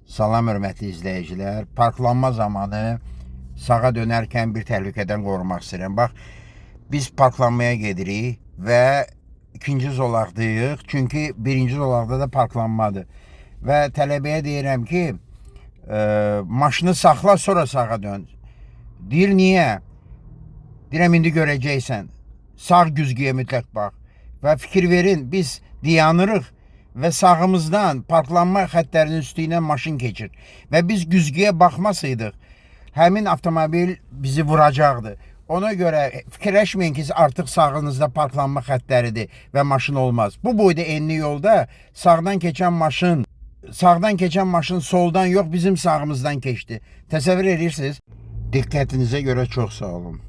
Salam hörmətli izləyicilər. Parklanma zamanı sağa dönərkən bir təhlükədən qorumaq istəyirəm. Bax, biz parklanmaya gedirik və ikinci zolaqdayıq. Çünki birinci zolaqda da parklanmadır. Və tələbəyə deyirəm ki, maşını saxla, sonra sağa dön. Deyir, niyə? Deyirəm, indi görəcəksən. Sağ güzgüyə mütləq bax. Və fikir verin, biz dayanırıq və sağımızdan parklanma xəttlərinin üstündən maşın keçir. Və biz güzgüyə baxmasaydıq, həmin avtomobil bizi vuracaqdı. Ona görə fikirləşməyin ki, artıq sağınızda parklanma xəttləridir və maşın olmaz. Bu boyda enli yolda sağdan keçən maşın soldan yox, bizim sağımızdan keçdi. Təsəvvür edirsiniz? Diqqətinizə görə çox sağ olun.